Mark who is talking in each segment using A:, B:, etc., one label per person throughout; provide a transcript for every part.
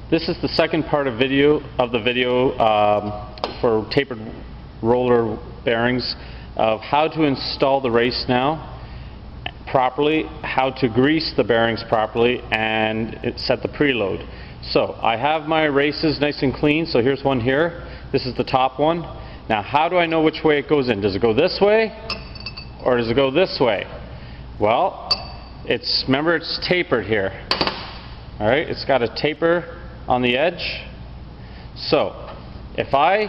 A: This is the second part of the video for tapered roller bearings of how to install the race now properly, how to grease the bearings properly, and set the preload. So I have my races nice and clean. So here's one here. This is the top one. Now how do I know which way it goes in? Does it go this way or does it go this way? Well, remember it's tapered here. All right, it's got a taper on the edge. So if I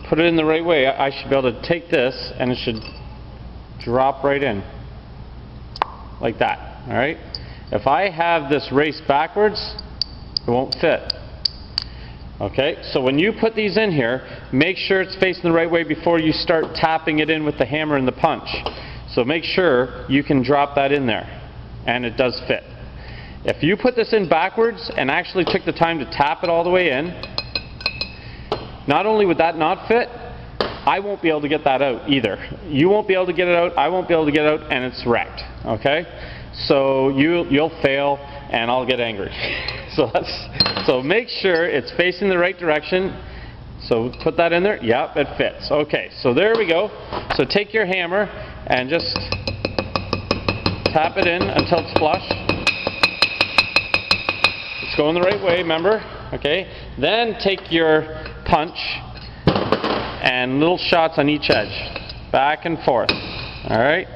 A: put it in the right way, I should be able to take this and it should drop right in like that. All right, if I have this race backwards, it won't fit. Okay, so when you put these in here, make sure it's facing the right way before you start tapping it in with the hammer and the punch. So make sure you can drop that in there and it does fit. If you put this in backwards and actually took the time to tap it all the way in, not only would that not fit, I won't be able to get that out either. You won't be able to get it out, I won't be able to get it out, and it's wrecked. Okay? So you'll fail and I'll get angry. So make sure it's facing the right direction. So put that in there. Yep, it fits. Okay, so there we go. So take your hammer and just tap it in until it's flush. It's going the right way, remember? Okay. Then take your punch and little shots on each edge, back and forth. All right.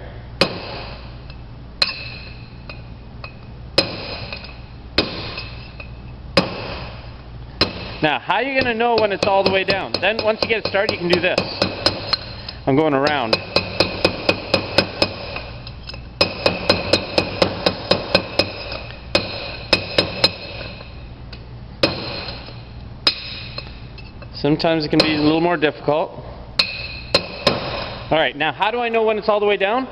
A: Now, how are you going to know when it's all the way down? Then once you get it started, you can do this. I'm going around. Sometimes it can be a little more difficult. All right, now how do I know when it's all the way down?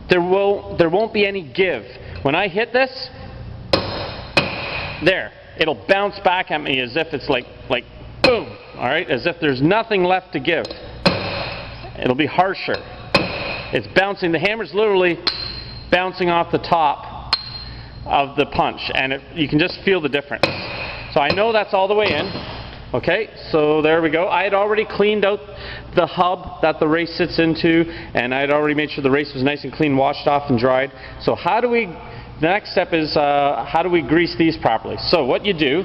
A: There won't be any give. When I hit this, there, it'll bounce back at me as if it's like boom, all right, as if there's nothing left to give. It'll be harsher. It's bouncing, the hammer's literally bouncing off the top of the punch, and you can just feel the difference. So I know that's all the way in. Okay, so there we go. I had already cleaned out the hub that the race sits into, and I had already made sure the race was nice and clean, washed off and dried. So the next step is how do we grease these properly? So what you do,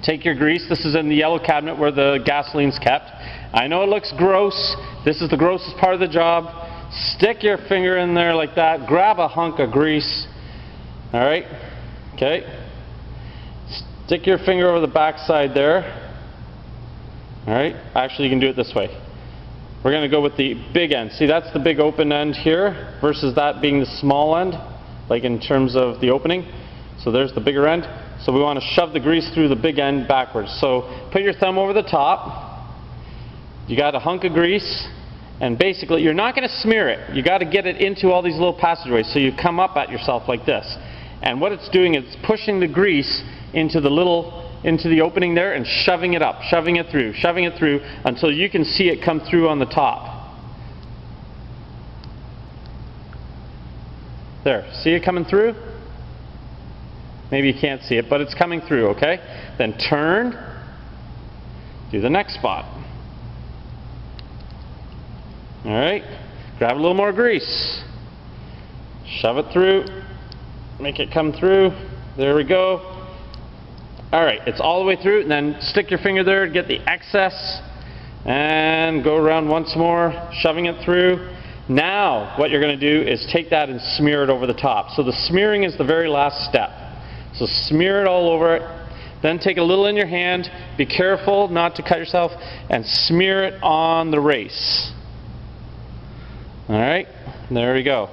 A: take your grease. This is in the yellow cabinet where the gasoline's kept. I know it looks gross. This is the grossest part of the job. Stick your finger in there like that. Grab a hunk of grease. All right, okay. Stick your finger over the back side there. All right, actually you can do it this way. We're going to go with the big end. See, that's the big open end here versus that being the small end, like in terms of the opening. So there's the bigger end. So we want to shove the grease through the big end backwards. So put your thumb over the top. You got a hunk of grease, and basically you're not going to smear it. You got to get it into all these little passageways. So you come up at yourself like this. And what it's doing is pushing the grease into the opening there and shoving it up, shoving it through until you can see it come through on the top. There, see it coming through? Maybe you can't see it, but it's coming through, okay? Then turn, do the next spot. All right, grab a little more grease, shove it through, make it come through. There we go. All right, it's all the way through, and then stick your finger there to get the excess, and go around once more, shoving it through. Now, what you're going to do is take that and smear it over the top. So the smearing is the very last step. So smear it all over it, then take a little in your hand, be careful not to cut yourself, and smear it on the race. All right, there we go.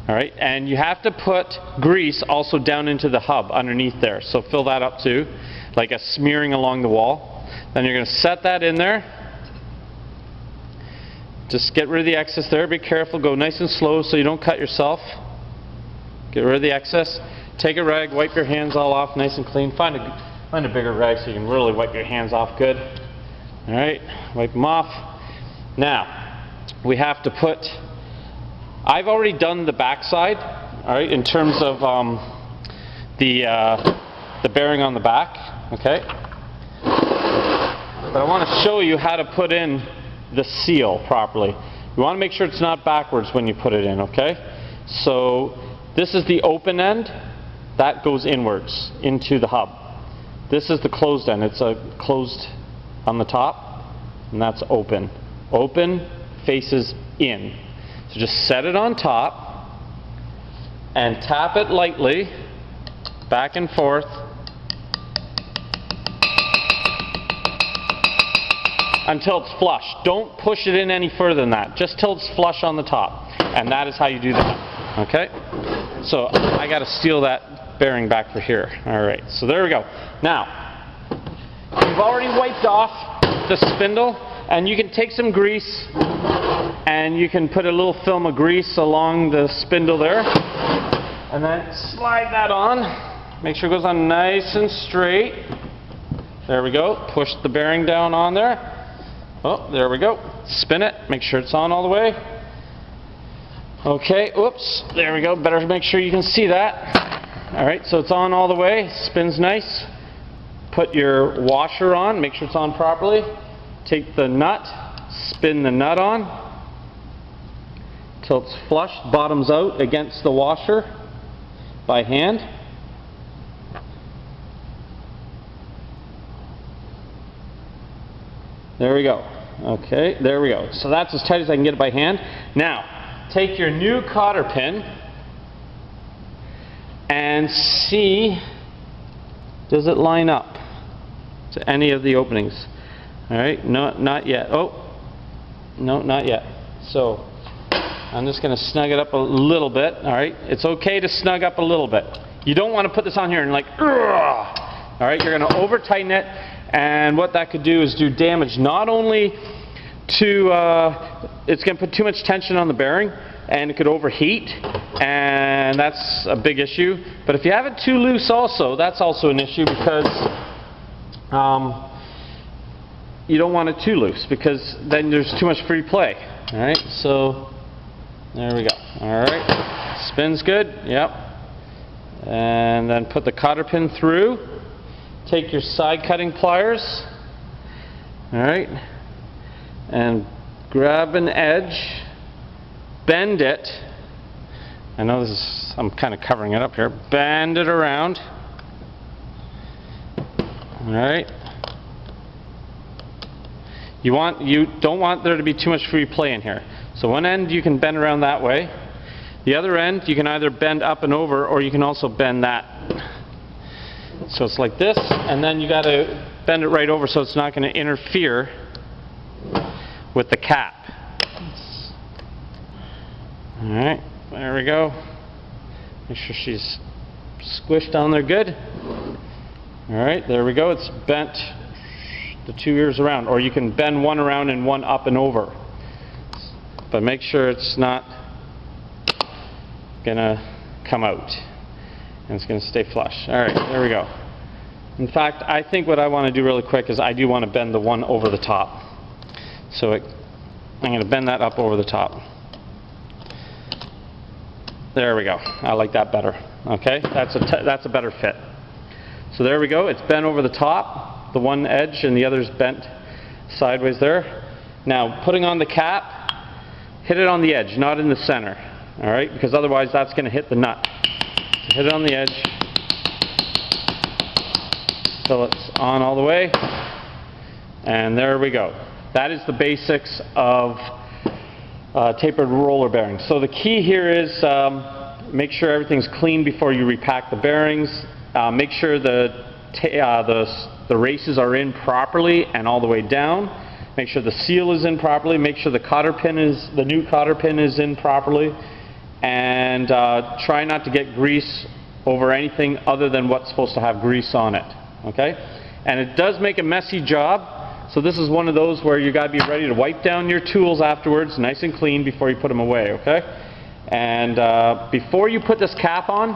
A: All right, and you have to put grease also down into the hub underneath there. So fill that up too, like a smearing along the wall. Then you're going to set that in there. Just get rid of the excess there. Be careful. Go nice and slow so you don't cut yourself. Get rid of the excess. Take a rag, wipe your hands all off nice and clean. Find a bigger rag so you can really wipe your hands off good. All right, wipe them off. Now, we have to put, I've already done the back side all right, in terms of the bearing on the back, okay? But I want to show you how to put in the seal properly. You want to make sure it's not backwards when you put it in, okay? So this is the open end. That goes inwards into the hub. This is the closed end. It's closed on the top, and that's open. Open faces in. So just set it on top and tap it lightly back and forth until it's flush. Don't push it in any further than that. Just till it's flush on the top. And that is how you do that. Okay? So I got to steal that bearing back for here. Alright, so there we go. Now, you've already wiped off the spindle, and you can take some grease and you can put a little film of grease along the spindle there, and then slide that on. Make sure it goes on nice and straight. There we go. Push the bearing down on there. Oh, there we go. Spin it. Make sure it's on all the way. Okay, oops. There we go. Better make sure you can see that. Alright, so it's on all the way. Spins nice. Put your washer on. Make sure it's on properly. Take the nut. Spin the nut on till it's flush, bottoms out against the washer by hand. There we go. Okay, there we go. So that's as tight as I can get it by hand. Now, take your new cotter pin and see, does it line up to any of the openings? Alright, no, not yet. Oh, no, not yet. So, I'm just going to snug it up a little bit. Alright, it's okay to snug up a little bit. You don't want to put this on here and like, alright, you're going to over tighten it, and what that could do is do damage not only to, it's going to put too much tension on the bearing, and it could overheat, and that's a big issue. But if you have it too loose also, that's also an issue, because you don't want it too loose, because then there's too much free play. Alright, so there we go. Alright, spins good, yep. And then put the cotter pin through. Take your side cutting pliers, alright, and grab an edge, bend it. I know this is, I'm kind of covering it up here. Bend it around. Alright. You don't want there to be too much free play in here. So one end you can bend around that way. The other end you can either bend up and over, or you can also bend that. So it's like this, and then you got to bend it right over so it's not going to interfere with the cap. Alright, there we go. Make sure she's squished on there good. Alright, there we go. It's bent the two ears around, or you can bend one around and one up and over. But make sure it's not gonna come out, and it's gonna stay flush. Alright, there we go. In fact, I think what I want to do really quick is I do want to bend the one over the top. So I'm going to bend that up over the top. There we go. I like that better. Okay, that's a better fit. So there we go. It's bent over the top, the one edge, and the other's bent sideways there. Now, putting on the cap, hit it on the edge, not in the center. All right, because otherwise that's going to hit the nut. So hit it on the edge till it's on all the way, and there we go. That is the basics of tapered roller bearings. So the key here is make sure everything's clean before you repack the bearings. Make sure the races are in properly and all the way down. Make sure the seal is in properly. Make sure the new cotter pin is in properly, and try not to get grease over anything other than what's supposed to have grease on it. Okay, and it does make a messy job. So this is one of those where you got to be ready to wipe down your tools afterwards, nice and clean, before you put them away. Okay, and before you put this cap on,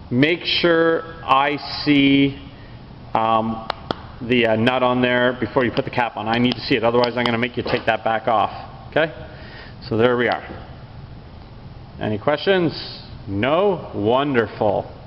A: make sure I see the nut on there before you put the cap on. I need to see it, otherwise I'm going to make you take that back off. Okay, so there we are. Any questions? No? Wonderful.